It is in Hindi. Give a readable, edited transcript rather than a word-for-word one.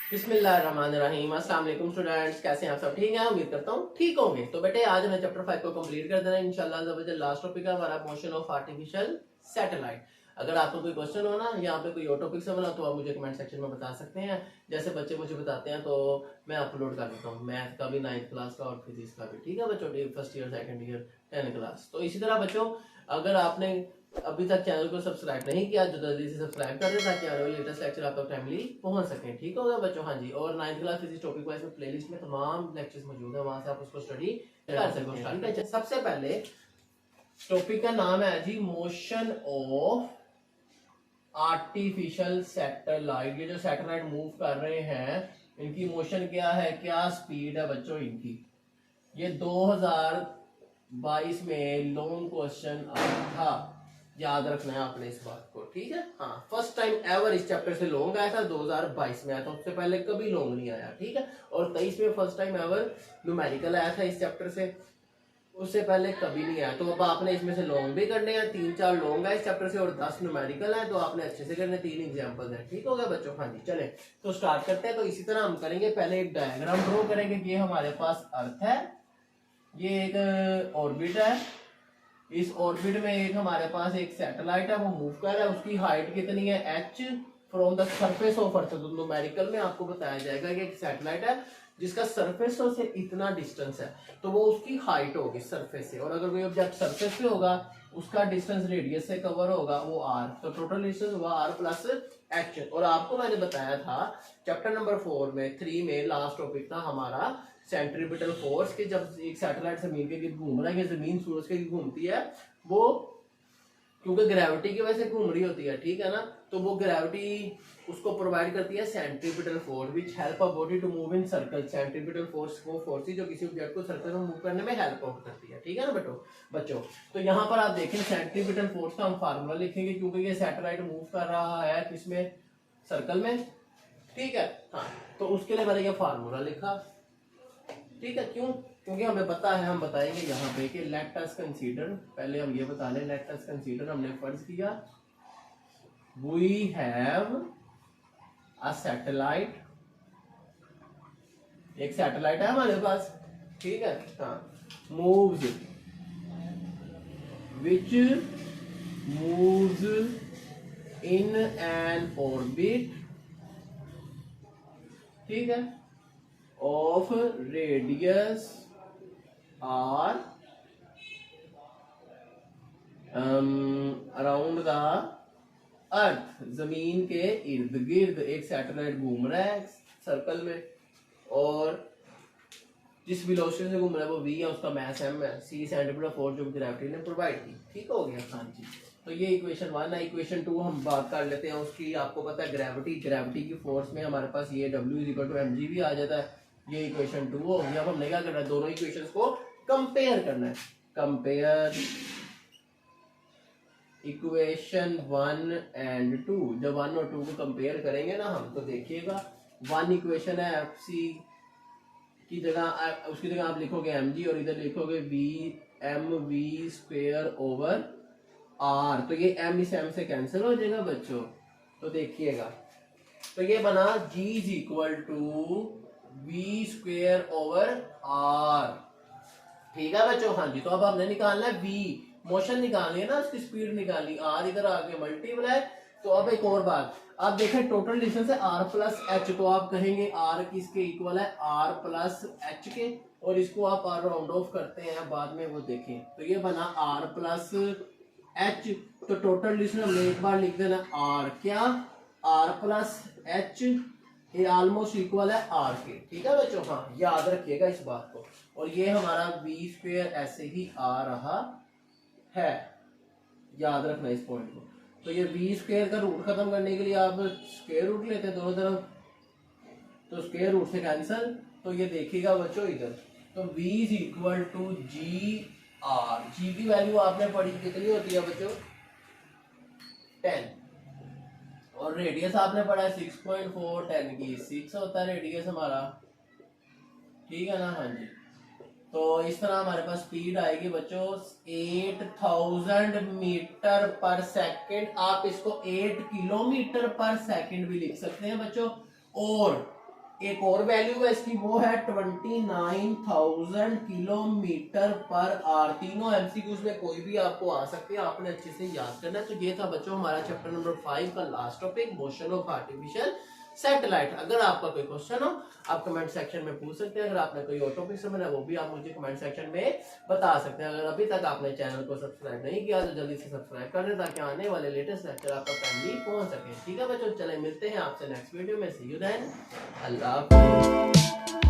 बिस्मिल्लाहिर्रहमानिर्रहीम। अस्सलाम वालेकुम स्टूडेंट्स, कैसे हैं आप सब? ठीक हैं, उम्मीद करता हूँ ठीक होंगे। तो बेटे आज हमें चैप्टर 5 को कंप्लीट कर देना है इंशाल्लाह। लास्ट टॉपिक है हमारा मोशन ऑफ आर्टिफिशियल सैटेलाइट। अगर आपको कोई क्वेश्चन हो ना यहाँ पे कोई और टॉपिक से बना तो आप मुझे कमेंट सेक्शन में बता सकते हैं। जैसे बच्चे मुझे बताते हैं तो मैं अपलोड कर देता हूँ, मैथ का भी 9th क्लास का और फिजिक्स का भी। ठीक है बच्चों, first year second year 10th class. तो इसी तरह बच्चों अगर आपने अभी तक चैनल को सब्सक्राइब नहीं किया तो जल्दी से सब्सक्राइब कर दें ताकि आने वाले लेटेस्ट लेक्चर आप तक टाइमली पहुंच सकें। ठीक होगा बच्चों? हाँ जी। और 9th class physics topic wise में प्लेलिस्ट में तमाम लेक्चर्स मौजूद है, वहां से आप उसको स्टडी कर सकते हैं। सबसे पहले टॉपिक का नाम है जी मोशन ऑफ आर्टिफिशियल सैटेलाइट। ये जो सैटेलाइट मूव कर रहे हैं इनकी मोशन क्या है, क्या स्पीड है बच्चों इनकी। ये 2022 में लॉन्ग क्वेश्चन आया था, याद रखना है आपने इस बात को। ठीक है, हाँ फर्स्ट टाइम एवर इस चैप्टर से लॉन्ग आया था, 2022 में आया था, उससे पहले कभी लॉन्ग नहीं आया। ठीक है, और 23 में फर्स्ट टाइम एवर न्यूमेरिकल आया था इस चैप्टर से, उससे पहले कभी नहीं आया। तो अब आपने इसमें से लॉन्ग भी करने हैं, 3-4 लॉन्ग है इस चैप्टर से और 10 न्यूमेरिकल है, तो आपने अच्छे से करने। 3 एग्जाम्पल है। ठीक हो गया बच्चों? हाँ जी, चले तो स्टार्ट करते हैं। तो इसी तरह हम करेंगे, पहले एक डायग्राम ड्रॉ करेंगे कि ये हमारे पास अर्थ है, ये एक ऑर्बिट है, इस ऑर्बिट में एक हमारे पास एक सैटेलाइट है, वो मूव कर रहा है, उसकी हाइट कितनी है h from the surface of earth. तो न्यूमेरिकल में आपको बताया जाएगा कि एक सैटेलाइट है जिसका सरफेस से इतना डिस्टेंस है, तो वो उसकी हाइट होगी सरफेस से। और अगर कोई ऑब्जेक्ट सरफेस पे होगा उसका डिस्टेंस रेडियस से कवर होगा वो r, तो टोटल डिस्टेंस हुआ r प्लस h। और आपको मैंने बताया था चैप्टर नंबर 4 में 3 में लास्ट टॉपिक था हमारा सेंट्रीपिटल फोर्स के, जब एक सैटेलाइट जमीन के गिर्द घूम रहा है, जमीन सूरज के गिर्द घूमती है, वो क्योंकि ग्रेविटी की वजह से घूम रही होती है, ठीक है ना, तो वो ग्रेविटी उसको प्रोवाइड करती है centripetal force which help a body to move in circle. Centripetal force वो फोर्स जो किसी ऑब्जेक्ट को सर्कल में मूव करने में हेल्प आउट करती है। ठीक है ना बच्चों? तो यहाँ पर आप देखें सेंट्रीपिटल फोर्स का हम फार्मूला लिखेंगे क्योंकि ये सैटेलाइट मूव कर रहा है किसमें, सर्कल में। ठीक है, हाँ तो उसके लिए मैंने ये फार्मूला लिखा। ठीक है, क्यों? क्योंकि हमें पता है, हम बताएंगे यहाँ पे कि लेट अस कंसीडर, पहले हम ये बता लें, लेट अस कंसीडर हमने फर्ज किया वी हैव अ सैटेलाइट, एक सैटेलाइट है हमारे पास। ठीक है, हाँ moves which moves in an orbit, ठीक है, of radius r around the अर्थ। जमीन के इर्द गिर्द एक सैटेलाइट घूम रहा है सर्कल में, और जिस वेलोसिटी से घूम रहा है वो v है, उसका मास m है, c सेंटीमीटर फोर्स जो ग्रेविटी ने प्रोवाइड की। ठीक हो गया? हाँ जी। तो ये इक्वेशन 1 है। इक्वेशन 2 हम बात कर लेते हैं उसकी। आपको पता है ग्रेविटी की फोर्स में हमारे पास ये w = mg भी आ जाता है। ये इक्वेशन 2 हो गया। अब हमने क्या करना है, दोनों इक्वेशंस को कंपेयर करना है। Compare equation 1 and 2। जब 1 और 2 को कंपेयर करेंगे ना हम, तो देखिएगा 1 इक्वेशन है fc की जगह, उसकी जगह आप लिखोगे mg और इधर लिखोगे mv² ओवर r। तो ये m इस m से कैंसिल हो जाएगा बच्चों। तो देखिएगा, तो ये बना g = v² ओवर r। ठीक है बच्चों? हाँ जी। तो अब हमने निकालना है v, मोशन निकालनी है ना, उसकी स्पीड निकालनी, r इधर आगे मल्टीप्लाई। तो अब एक और बात, आप देखें टोटल डिस्टेंस है r प्लस h, तो आप कहेंगे r किसके इक्वल है, r प्लस h के, और इसको आप r राउंड ऑफ करते हैं बाद में, वो देखें। तो ये बना r प्लस h, तो टोटल डिस्टेंस हमने एक बार लिख देना r, क्या r प्लस h, ये ऑलमोस्ट इक्वल है r के। ठीक है बच्चों? हाँ याद रखिएगा इस बात को। और ये हमारा v² ऐसे ही आ रहा है, याद रखना इस पॉइंट को। तो ये v² का रूट खत्म करने के लिए आप स्क्वायर रूट लेते हैं दोनों तरफ, तो स्क्वायर रूट से कैंसिल। तो ये देखिएगा बच्चों इधर, तो v = gr। g की वैल्यू आपने पढ़ी कितनी होती है बच्चों, 10, और रेडियस आपने पढ़ा है 6.4, 10 की 6 होता है रेडियस हमारा। ठीक है ना? हाँ जी। तो इस तरह हमारे पास स्पीड आएगी बच्चों 8000 मीटर पर सेकंड। आप इसको 8 किलोमीटर पर सेकंड भी लिख सकते हैं बच्चों। और एक और वैल्यू है इसकी, वो है 29,000 किलोमीटर पर आवर। तीनों एमसीक्यूज में कोई भी आपको आ सकते हैं, आपने अच्छे से याद करना है। तो ये था बच्चों हमारा चैप्टर नंबर 5 का last topic, motion of artificial satellite. अगर आपका कोई क्वेश्चन हो आप कमेंट सेक्शन में पूछ सकते हैं। अगर आपने कोई और टॉपिक समझना है वो भी आप मुझे कमेंट सेक्शन में बता सकते हैं। अगर अभी तक आपने चैनल को सब्सक्राइब नहीं किया तो जल्दी से सब्सक्राइब कर दें ताकि आने वाले लेटेस्ट लेक्चर आपका टाइमली पहुंच सके। ठीक है बच्चों, चले मिलते हैं आपसे नेक्स्ट वीडियो में। सी यू देन, अल्लाह हाफिज़।